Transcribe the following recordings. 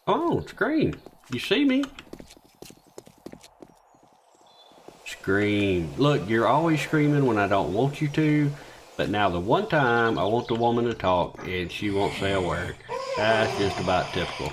Oh, scream. You see me? Scream. Look, you're always screaming when I don't want you to, but now the one time I want the woman to talk and she won't say a word. That's just about typical.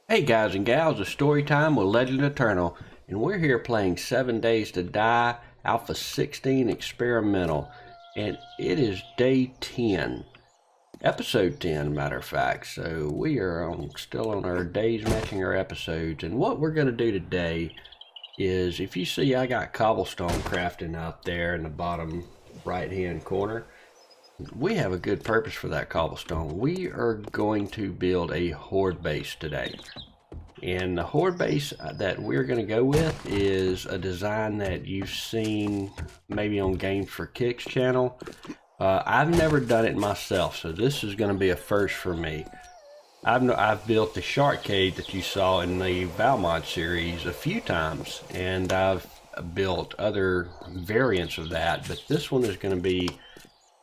Hey guys and gals, it's story time with LegendEternal, and we're here playing 7 Days to Die Alpha 16 Experimental, and it is day 10, episode 10 matter of fact, so we are still on our days matching our episodes, and what we're going to do today is, if you see I got cobblestone crafting out there in the bottom right hand corner, we have a good purpose for that cobblestone. We are going to build a horde base today. And the horde base that we're going to go with is a design that you've seen maybe on Games for Kicks channel. I've never done it myself, so this is going to be a first for me. I've built the shark cave that you saw in the Valmont series a few times, and I've built other variants of that, but this one is going to be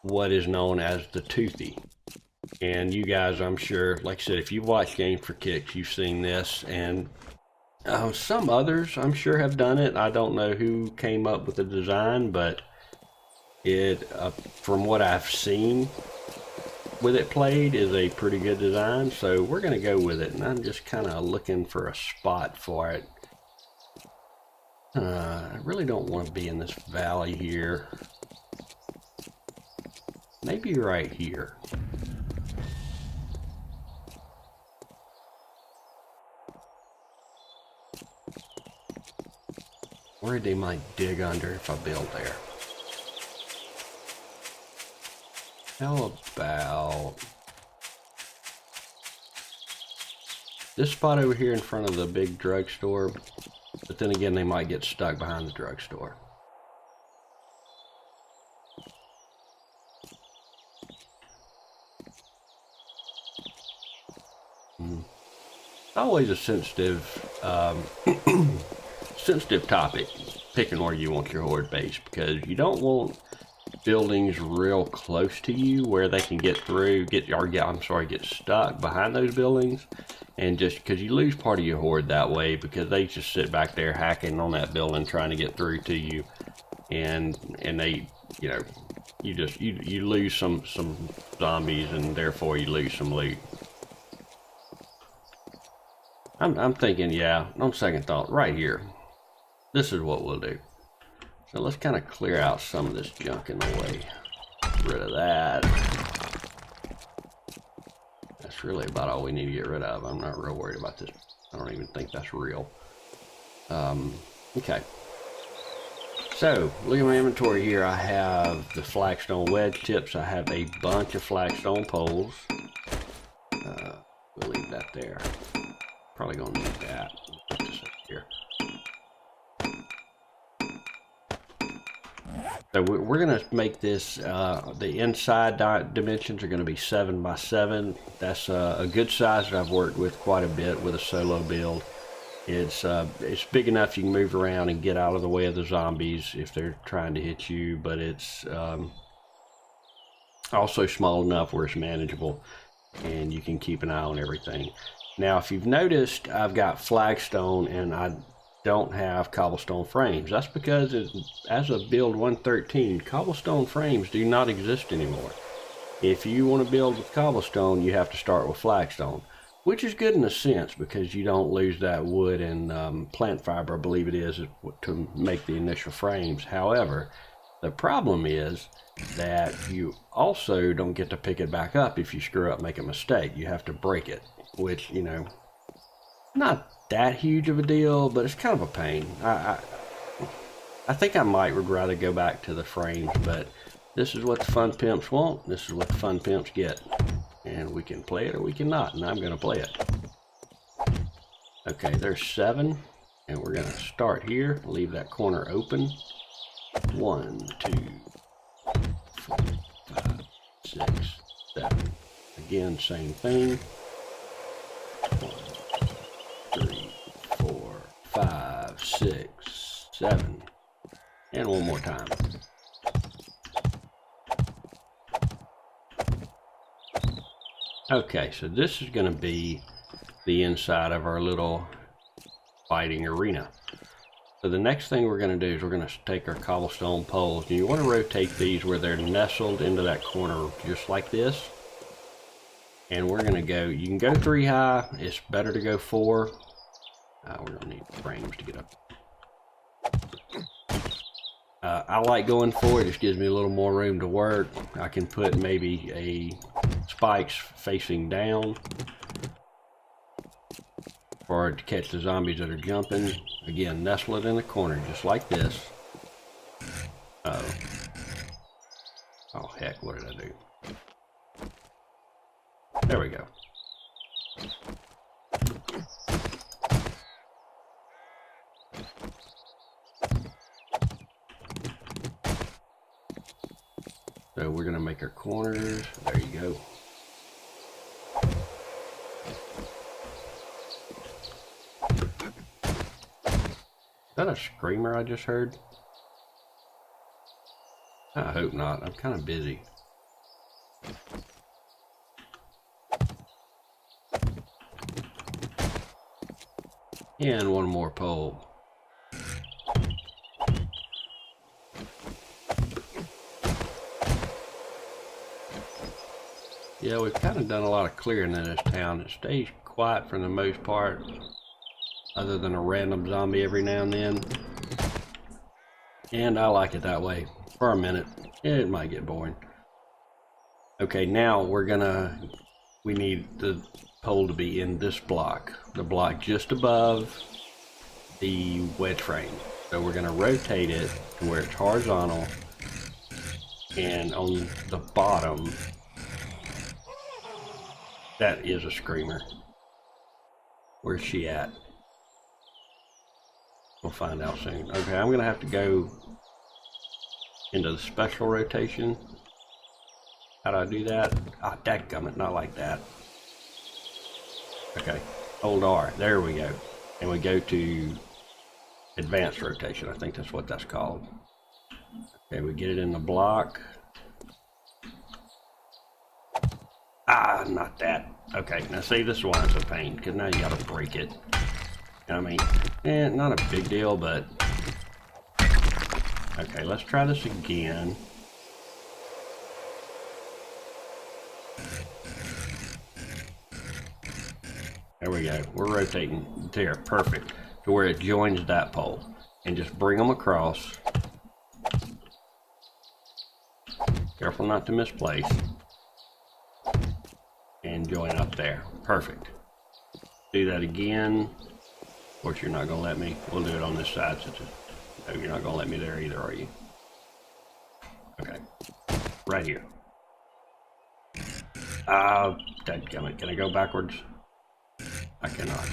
what is known as the Toothy. And you guys, I'm sure, like I said, if you've watched Game for Kicks, you've seen this, and some others I'm sure have done it. I don't know who came up with the design, but it from what I've seen with it played is a pretty good design, so we're going to go with it. And I'm just kind of looking for a spot for it. I really don't want to be in this valley here. Maybe right here. Where they might dig under if I build there. How about this spot over here in front of the big drugstore? But then again, they might get stuck behind the drugstore. Always a sensitive sensitive topic, picking where you want your horde base, because you don't want buildings real close to you where they can get through, get stuck behind those buildings, and just because you lose part of your horde that way, because they just sit back there hacking on that building trying to get through to you, and they, you know, you lose some zombies, and therefore you lose some loot. I'm thinking, yeah, on second thought, right here. This is what we'll do. So let's kind of clear out some of this junk in the way. Get rid of that. That's really about all we need to get rid of. I'm not real worried about this. I don't even think that's real. Okay. So, look at my inventory here. I have the flagstone wedge tips. I have a bunch of flagstone poles. We'll leave that there. Probably gonna need that. Just here. So we're gonna make this. The inside dimensions are gonna be 7 by 7. That's a good size that I've worked with quite a bit with a solo build. It's big enough you can move around and get out of the way of the zombies if they're trying to hit you, but it's also small enough where it's manageable and you can keep an eye on everything. Now, if you've noticed, I've got flagstone and I don't have cobblestone frames. That's because as of build 113, cobblestone frames do not exist anymore. If you want to build with cobblestone, you have to start with flagstone, which is good in a sense because you don't lose that wood and plant fiber, I believe it is, to make the initial frames. However, the problem is that you also don't get to pick it back up if you screw up, make a mistake. You have to break it, which, you know, not that huge of a deal, but it's kind of a pain. I think I would rather go back to the frames, but this is what the Fun Pimps want. This is what the Fun Pimps get. And we can play it or we cannot, and I'm going to play it. Okay, there's 7. And we're going to start here, leave that corner open. 1, 2, 4, 5, 6, 7. Again, same thing. 1, 3, 4, 5, 6, 7. And one more time. Okay, so this is going to be the inside of our little fighting arena. So the next thing we're going to do is we're going to take our cobblestone poles, and you want to rotate these where they're nestled into that corner just like this. And we're going to go, you can go 3 high, it's better to go 4. We're going to need frames to get up. I like going 4, it just gives me a little more room to work. I can put maybe a spikes facing down or to catch the zombies that are jumping. Again, nestle it in the corner just like this. Oh heck, what did I do? There we go. So we're gonna make our corners. There you go. Is that a screamer I just heard? I hope not. I'm kind of busy. And one more pole. Yeah, we've kind of done a lot of clearing in this town. It stays quiet for the most part, other than a random zombie every now and then. And I like it that way for a minute. It might get boring. Okay, now we need the pole to be in this block, the block just above the wedge frame. So we're gonna rotate it to where it's horizontal, and on the bottom, that is a screamer. Where's she at? We'll find out soon. Okay, I'm gonna have to go into the special rotation. How do I do that? Ah, dadgummit, not like that. Okay, hold R, there we go. And we go to advanced rotation, I think that's what that's called. Okay, we get it in the block. Ah, not that. Okay, now see, this is why it's a pain, because now you gotta break it. I mean, not a big deal, but... Okay, let's try this again. There we go. We're rotating there, perfect, to where it joins that pole. And just bring them across. Careful not to misplace. And join up there. Perfect. Do that again. Of course, you're not going to let me. We'll do it on this side. No, you're not going to let me there either, are you? Okay. Right here. Dadgummit. Can I go backwards? I cannot.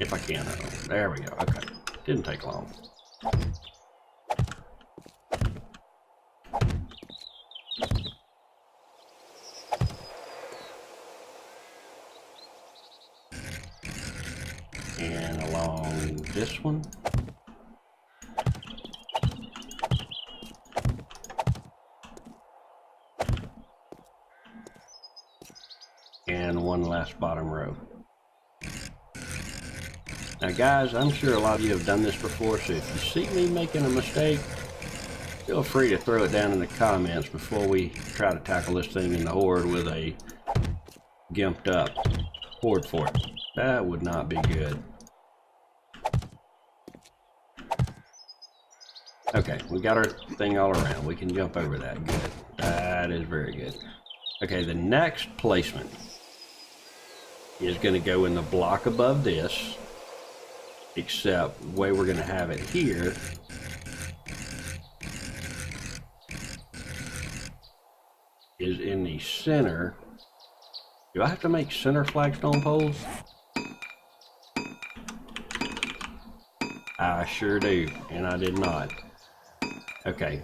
If I can, I don't. There we go. Okay. Didn't take long. And along this one. And one last bottom row. Now guys, I'm sure a lot of you have done this before, so if you see me making a mistake, feel free to throw it down in the comments before we try to tackle this thing in the horde with a gimped up horde fort. That would not be good. Okay, we got our thing all around. We can jump over that. Good. That is very good. Okay, the next placement is going to go in the block above this, except the way we're going to have it here is in the center. Do I have to make center flagstone poles? I sure do, and I did not. Okay,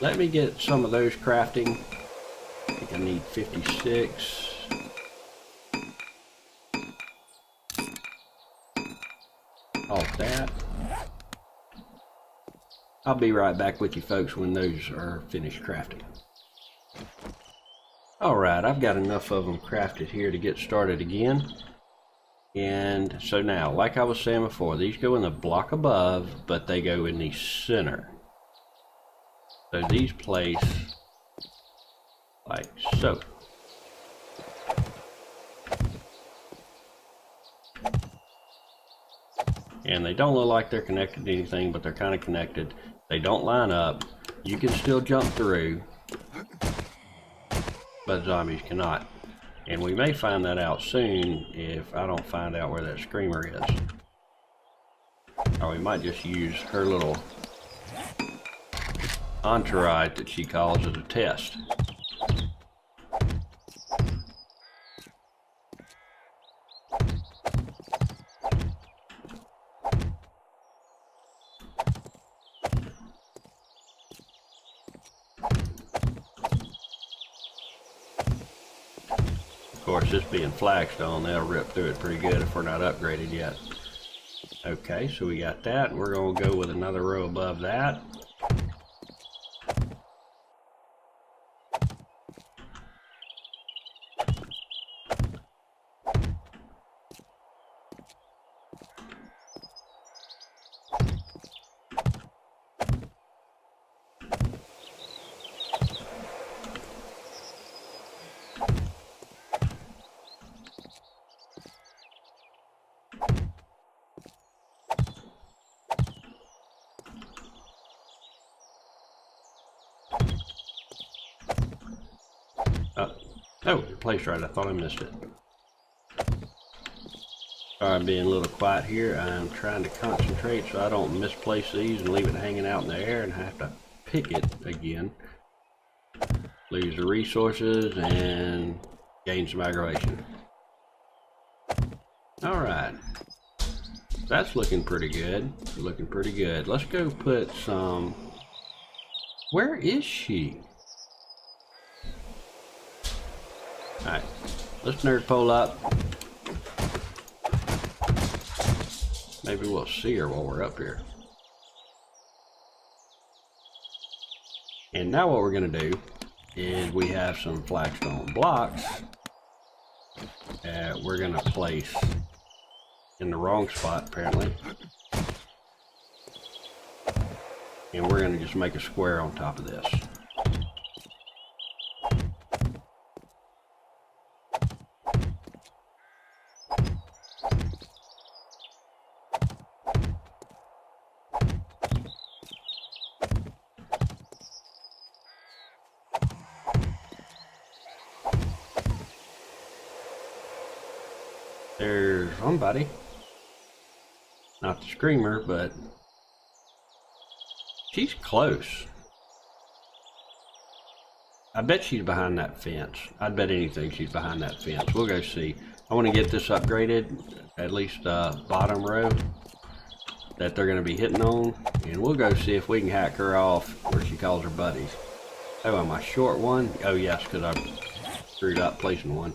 let me get some of those crafting. I think I need 56. All that. I'll be right back with you folks when those are finished crafting. Alright, I've got enough of them crafted here to get started again. And so now, like I was saying before, these go in the block above, but they go in the center. So these place like so. And they don't look like they're connected to anything, but they're kind of connected. They don't line up. You can still jump through, but zombies cannot. And we may find that out soon if I don't find out where that screamer is. Or we might just use her little entourage that she calls as a test. Of course, this being flagstone, they'll rip through it pretty good if we're not upgraded yet. Okay, so we got that. We're going to go with another row above that. Oh, place right. I thought I missed it. Sorry, I'm being a little quiet here. I'm trying to concentrate so I don't misplace these and leave it hanging out in the air and have to pick it again. Lose the resources and gain some aggravation. Alright. That's looking pretty good. Looking pretty good. Let's go put some... Where is she? Alright, let's nerd pole up. Maybe we'll see her while we're up here. And now what we're going to do is we have some flagstone blocks that we're going to place in the wrong spot apparently. And we're going to just make a square on top of this. There's somebody. Not the screamer, but she's close. I bet she's behind that fence. I'd bet anything she's behind that fence. We'll go see. I want to get this upgraded, at least bottom row that they're going to be hitting on, and we'll go see if we can hack her off where she calls her buddies. Oh, am I short one? Oh yes, because I screwed up placing one.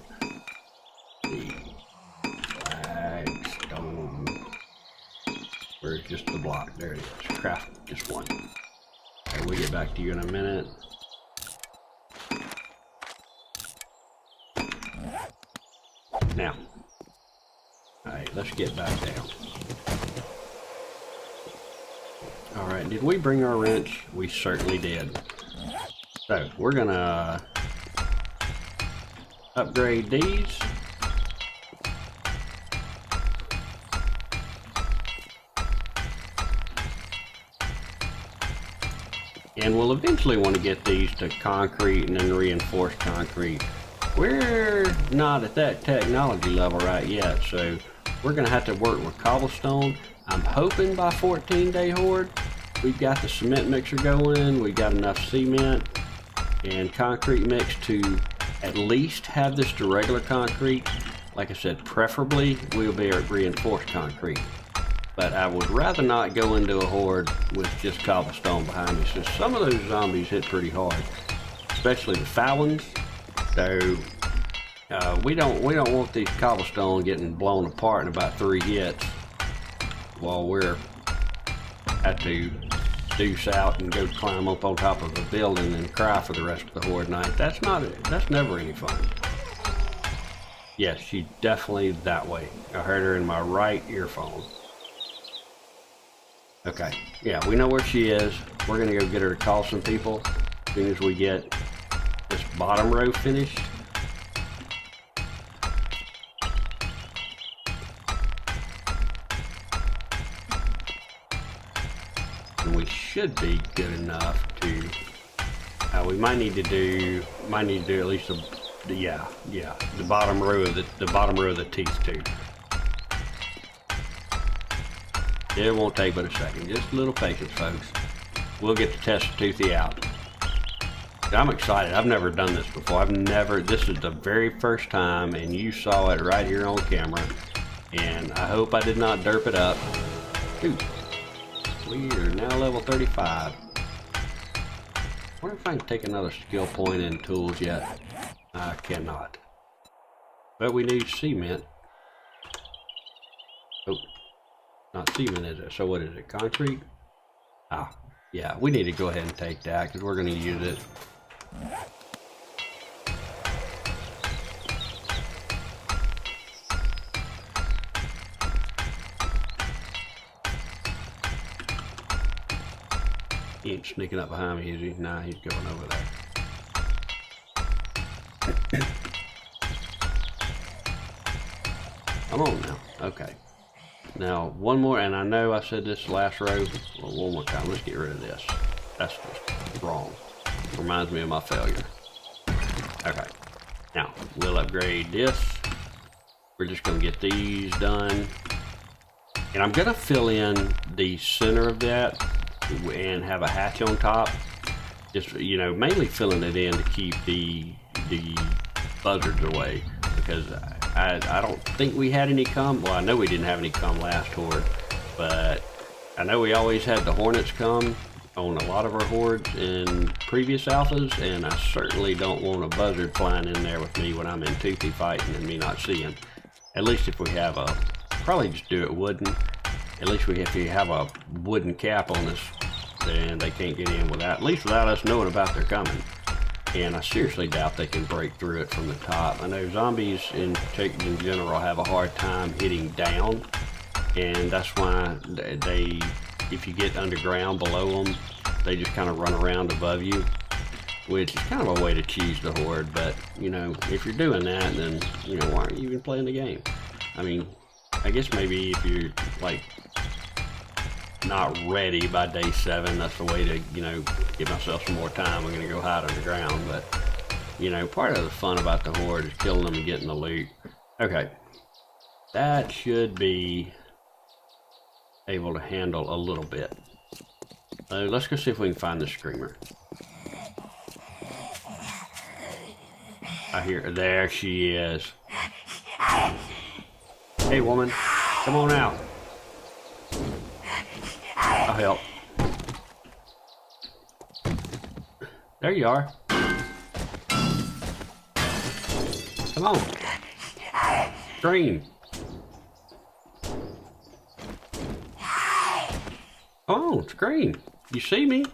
Where's just the block? There it is. Craft just one. Okay, we'll get back to you in a minute. Now, alright, let's get back down. Alright, did we bring our wrench? We certainly did. So, we're gonna upgrade these. And we'll eventually want to get these to concrete and then reinforced concrete. We're not at that technology level right yet, so we're going to have to work with cobblestone. I'm hoping by 14-day horde, we've got the cement mixer going, we've got enough cement and concrete mix to at least have this to regular concrete. Like I said, preferably we'll be at reinforced concrete. But I would rather not go into a horde with just cobblestone behind me, since some of those zombies hit pretty hard, especially the foul ones. So we don't want these cobblestone getting blown apart in about 3 hits while we're at to deuce out and go climb up on top of a building and cry for the rest of the horde night. That's never any fun. Yes, she's definitely that way. I heard her in my right earphone. Okay, yeah, we know where she is. We're gonna go get her to call some people as soon as we get this bottom row finished. And we should be good enough to. We might need to do at least the bottom row of the teeth too. It won't take but a second. Just a little patience, folks. We'll get to test Toothy out. I'm excited. I've never done this before. This is the very first time, and you saw it right here on camera. And I hope I did not derp it up. Dude, we are now level 35. I wonder if I can take another skill point in tools yet. I cannot. But we need cement. Oh. Not cement, is it? So what is it? Concrete? Ah, yeah. We need to go ahead and take that because we're going to use it. He ain't sneaking up behind me, is he? Nah, he's going over there. Come on now. Okay. Now, one more, and I know I said this last row. Well, one more time. Let's get rid of this. That's just wrong. Reminds me of my failure. Okay. Now, we'll upgrade this. We're just going to get these done. And I'm going to fill in the center of that and have a hatch on top. Just, you know, mainly filling it in to keep the buzzards away. Because I don't think we had any come. Well, I know we didn't have any come last horde, but I know we always had the hornets come on a lot of our hordes in previous alphas, and I certainly don't want a buzzard flying in there with me when I'm in Toothy fighting and me not seeing. At least if we have a, probably just do it wooden. At least if we have a wooden cap on us, then they can't get in without, at least without us knowing about their coming. And I seriously doubt they can break through it from the top. I know zombies in general have a hard time hitting down, and that's why they, if you get underground below them, they just kind of run around above you, which is kind of a way to cheese the horde. But you know, if you're doing that, then you know, why aren't you even playing the game? I mean, I guess maybe if you're like not ready by day 7, that's the way to, you know, give myself some more time. I'm gonna go hide underground, but you know, part of the fun about the horde is killing them and getting the loot. Okay, that should be able to handle a little bit. Let's go see if we can find the screamer. I hear her. There she is. Hey woman, come on out. I'll help. There you are. Come on. Scream. Come on, scream. You see me?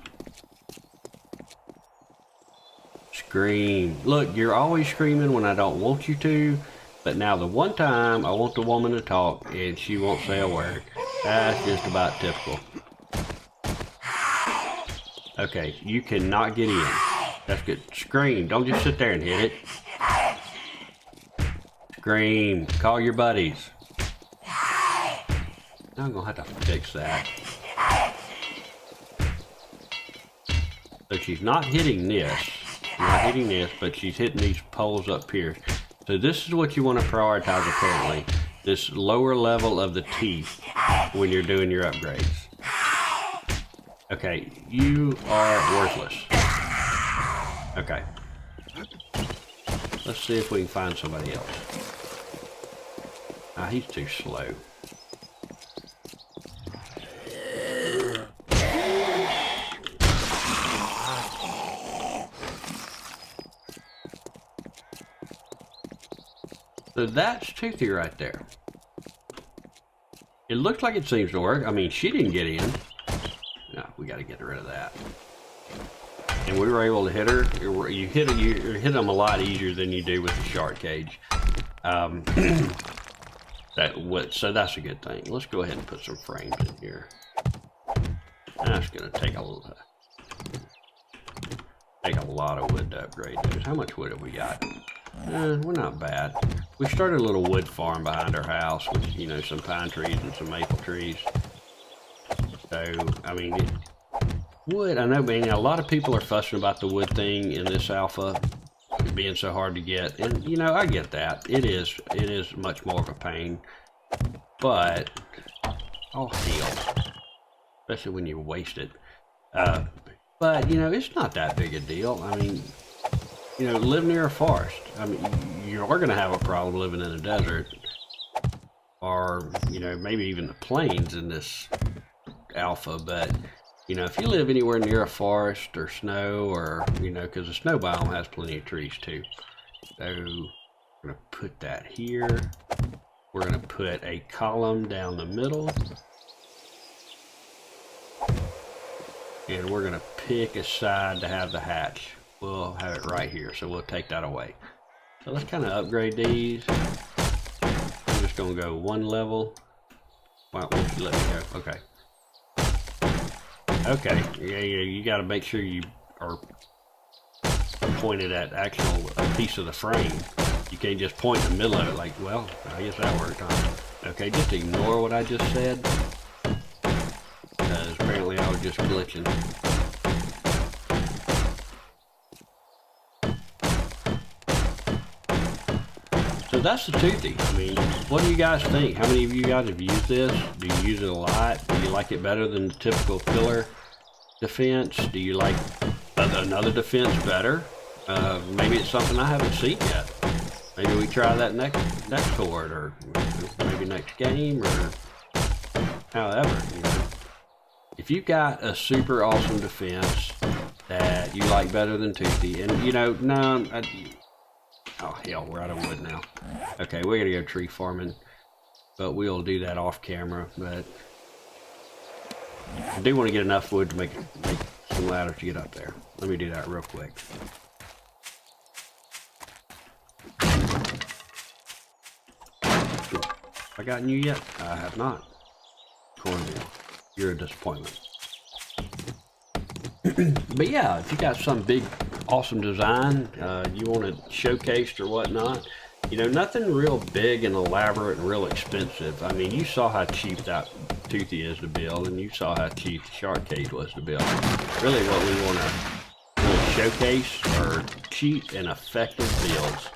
Scream. Look, you're always screaming when I don't want you to, but now the one time I want the woman to talk and she won't say a word. That's just about typical. Okay, you cannot get in. That's good. Scream. Don't just sit there and hit it. Scream. Call your buddies. I'm gonna have to fix that. So she's not hitting this. Not hitting this, but she's hitting these poles up here. So this is what you want to prioritize apparently. This lower level of the teeth when you're doing your upgrades. Okay, you are worthless. Okay. Let's see if we can find somebody else. Ah, he's too slow. So that's Toothy right there. It looks like it seems to work. I mean, she didn't get in. No, we got to get rid of that. And we were able to hit her. You hit them a lot easier than you do with the shark cage. So that's a good thing. Let's go ahead and put some frames in here. That's gonna take a lot of wood to upgrade those. How much wood have we got? We're not bad. We started a little wood farm behind our house with, you know, some pine trees and some maple trees. So, I mean, wood, I know, man, a lot of people are fussing about the wood thing in this alpha being so hard to get. And, you know, I get that. It is much more of a pain. But, oh, hell. Especially when you waste it. But, you know, it's not that big a deal. I mean, you know, live near a forest. I mean, you are going to have a problem living in a desert. Or, you know, maybe even the plains in this alpha. But, you know, if you live anywhere near a forest or snow or, you know, because the snow biome has plenty of trees too. So, we're going to put that here. We're going to put a column down the middle. And we're going to pick a side to have the hatch. We'll have it right here, so we'll take that away. So let's kind of upgrade these. I'm just going to go one level. Why won't you let me go? Okay. Okay, yeah, you got to make sure you are pointed at actual piece of the frame. You can't just point in the middle of it like, well, I guess that worked, huh? Okay, just ignore what I just said. Because apparently I was just glitching. So that's the Toothy. I mean, what do you guys think? How many of you guys have used this? Do you use it a lot? Do you like it better than the typical pillar defense? Do you like another defense better? Maybe it's something I haven't seen yet. Maybe we try that next horde, or maybe next game, or however, you know. If you've got a super awesome defense that you like better than Toothy, and you know, no, oh hell, we're out of wood now. Okay, we're gonna go tree farming, but we'll do that off camera. But I do want to get enough wood to make some ladders to get up there. Let me do that real quick. Have I gotten you yet? I have not. Cornmeal, you're a disappointment. But yeah, if you got some big awesome design you want it showcased or whatnot, you know, nothing real big and elaborate and real expensive. I mean, you saw how cheap that Toothy is to build, and you saw how cheap the shark cage was to build. Really what we want to really showcase are cheap and effective builds.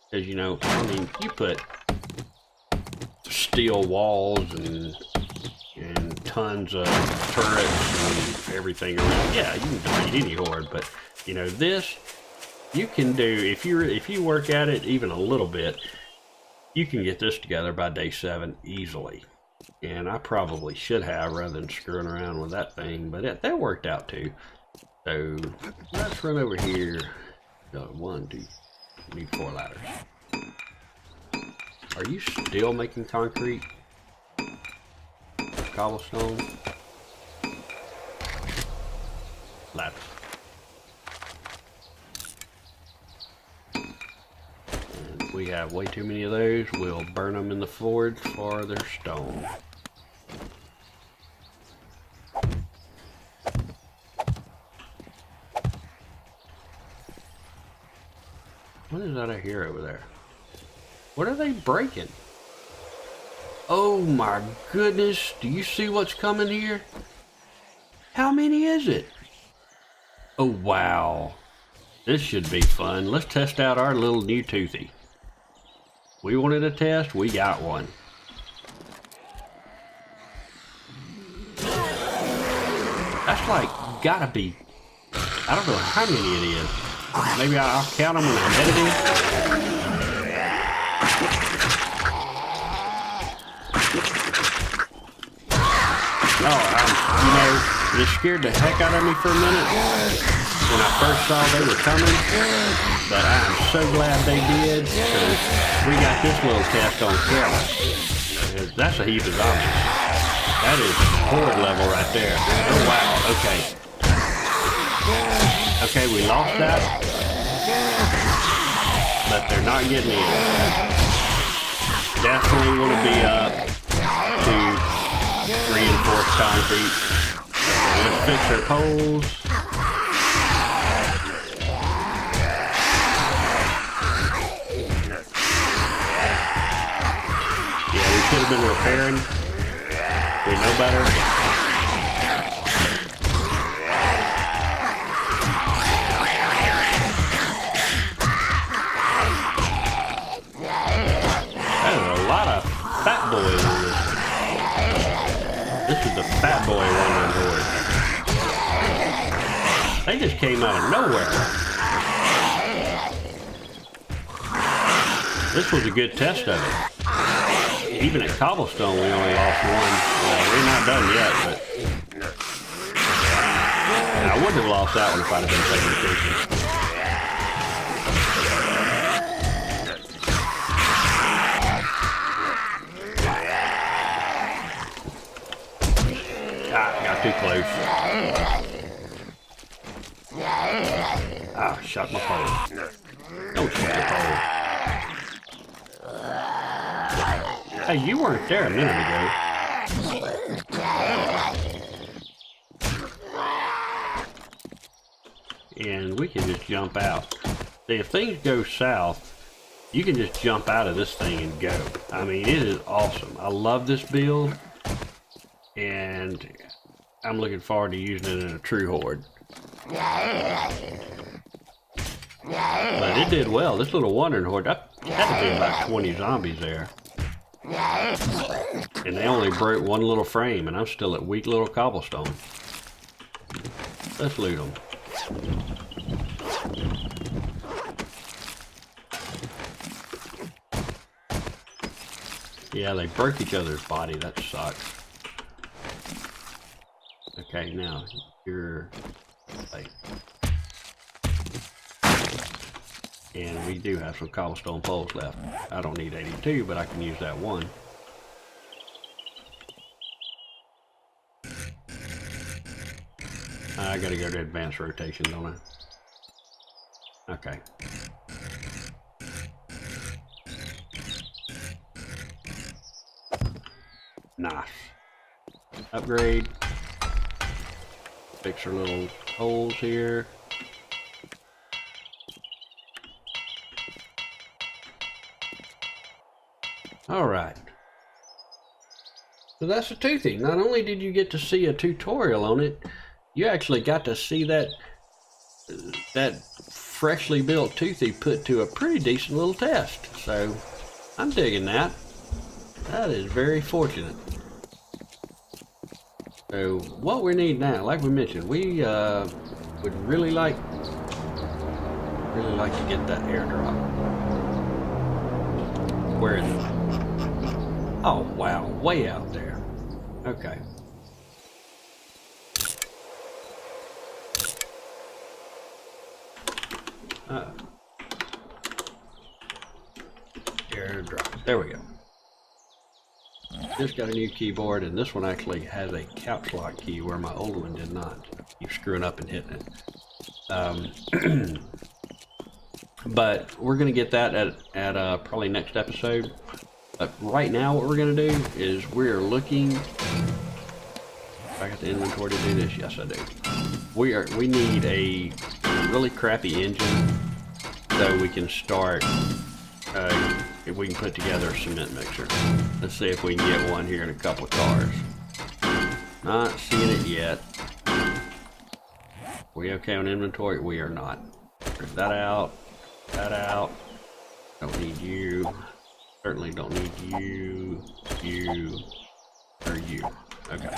Because, you know, I mean, you put steel walls and tons of turrets and everything around. Yeah, you can defeat any horde, but you know, this you can do if you work at it even a little bit. You can get this together by day 7 easily, and I probably should have rather than screwing around with that thing, but that worked out too. So let's run over here. Got 1, 2, need 4 ladders. Are you still making concrete? Cobblestone? Ladders. And we have way too many of those. We'll burn them in the forge for their stone. What is that I hear over there? What are they breaking? Oh my goodness, do you see what's coming here? How many is it? Oh wow, this should be fun. Let's test out our little new Toothy. We wanted a test, we got one. That's like, gotta be, I don't know how many it is. Maybe I'll count them when I'm editing. Oh, you know, it scared the heck out of me for a minute. when I first saw they were coming, but I am so glad they did, because we got this little test on camera. That's a heap of zombies. That is horde level right there. Oh wow, okay. Okay, we lost that, but they're not getting in. Definitely want to be up to reinforced concrete. Let's fix our poles. Yeah, we should have been repairing. We know better. There's a lot of fat boys on this. This is the fat boy wandering horde. They just came out of nowhere. This was a good test of it. Even at cobblestone, we only lost one. We're not done yet, but I wouldn't have lost that one if I'd have been taking pictures. Ah, got too close. Ah, shot my pole. Don't shoot the pole. Hey, you weren't there a minute ago. And we can just jump out. See, if things go south, you can just jump out of this thing and go. I mean, it is awesome. I love this build, and I'm looking forward to using it in a true horde. But it did well. This little wandering horde, that had to be about 20 zombies there. And they only broke one little frame, and I'm still at weak little cobblestone. Let's loot them. Yeah, they broke each other's body. That sucks. Okay, now you're like, and we do have some cobblestone poles left. I don't need 82, but I can use that one. I gotta go to advanced rotation, don't I? Okay. Nice. Upgrade. Fix our little holes here. Alright. So that's a Toothy. Not only did you get to see a tutorial on it, you actually got to see that freshly built Toothy put to a pretty decent little test. So I'm digging that. That is very fortunate. So what we need now, like we mentioned, we would really like to get that airdrop. Where is it? Oh wow, way out there. Okay. Airdrop. There we go. Just got a new keyboard, and this one actually has a caps lock key where my old one did not. Keep screwing up and hitting it. But we're gonna get that at probably next episode. But right now, what we're gonna do is we're looking. If I got the inventory to do this, yes I do. We need a really crappy engine so we can start. If we can put together a cement mixer. Let's see if we can get one here in a couple of cars. Not seeing it yet. We okay on inventory? We are not. Rip that out. That out. Don't need you. Certainly don't need you. You. Or you. Okay.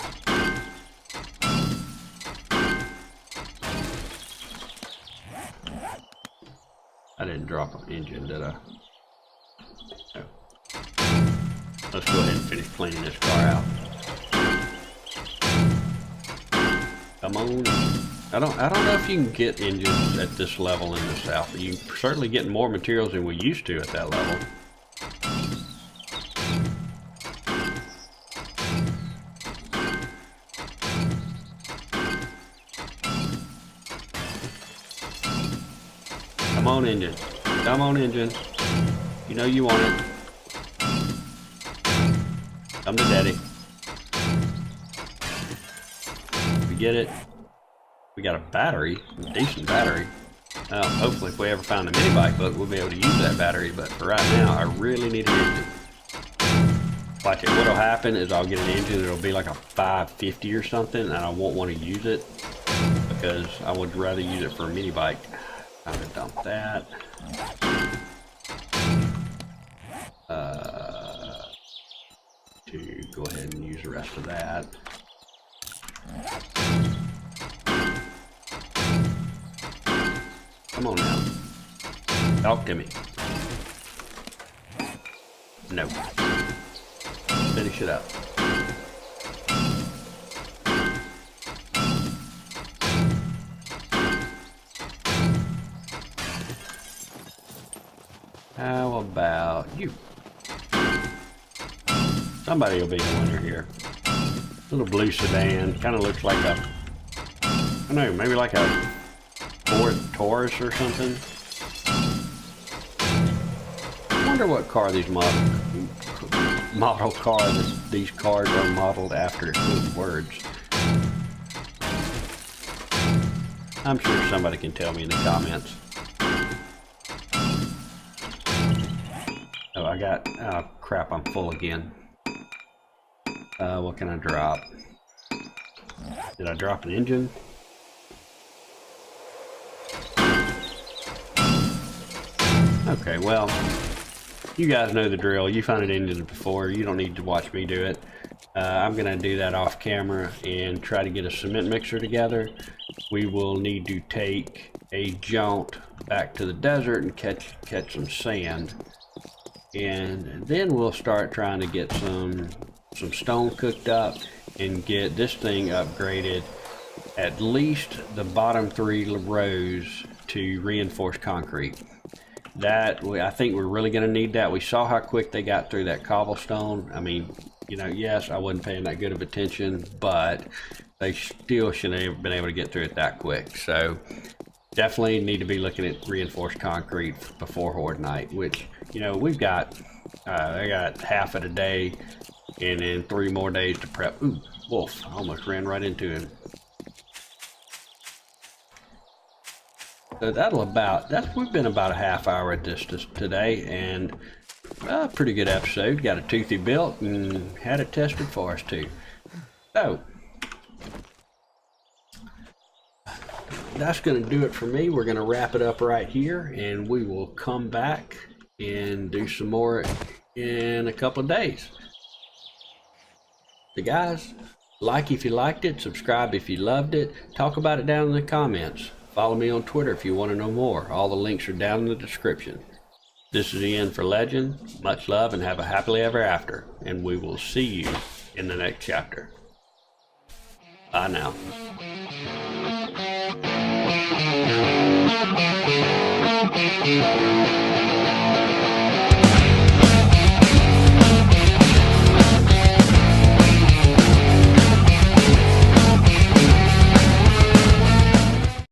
I didn't drop an engine, did I? No. Let's go ahead and finish cleaning this car out. Come on. I don't know if you can get engines at this level in this alpha. You can certainly get more materials than we used to at that level. Come on, engine. Come on, engine. You know you want it. Come to daddy. We get it. We got a battery, a decent battery. Hopefully if we ever find the mini bike book, we'll be able to use that battery, but for right now, I really need an engine. Watch it, what'll happen is I'll get an engine, it'll be like a 550 or something, and I won't want to use it, because I would rather use it for a mini bike. Time to dump that. To go ahead and use the rest of that. Come on now. Talk to me. No. Finish it up. How about you? Somebody will be the winner here. Little blue sedan. Kind of looks like a, I don't know, maybe like a Ford Taurus or something. I wonder what car these model car that these cars are modeled after with words. I'm sure somebody can tell me in the comments. Oh, I got, oh crap, I'm full again. What can I drop? Did I drop an engine? Okay, well, you guys know the drill. You found an engine before. You don't need to watch me do it. I'm going to do that off camera and try to get a cement mixer together. We will need to take a jaunt back to the desert and catch some sand. And then we'll start trying to get some stone cooked up and get this thing upgraded, at least the bottom 3 rows to reinforced concrete. That, I think we're really going to need that. We saw how quick they got through that cobblestone. I mean, you know, yes, I wasn't paying that good of attention, but they still shouldn't have been able to get through it that quick. So definitely need to be looking at reinforced concrete before Horde Night, which, you know, we've got, I got half of the day and then 3 more days to prep. Ooh, wolf, I almost ran right into him. So we've been about a half hour at this today, and a pretty good episode. Got a Toothy built and had it tested for us too. So that's going to do it for me. We're going to wrap it up right here, and we will come back and do some more in a couple of days. So guys, like if you liked it, subscribe if you loved it, talk about it down in the comments. Follow me on Twitter if you want to know more. All the links are down in the description. This is Ian for Legend. Much love and have a happily ever after. And we will see you in the next chapter. Bye now.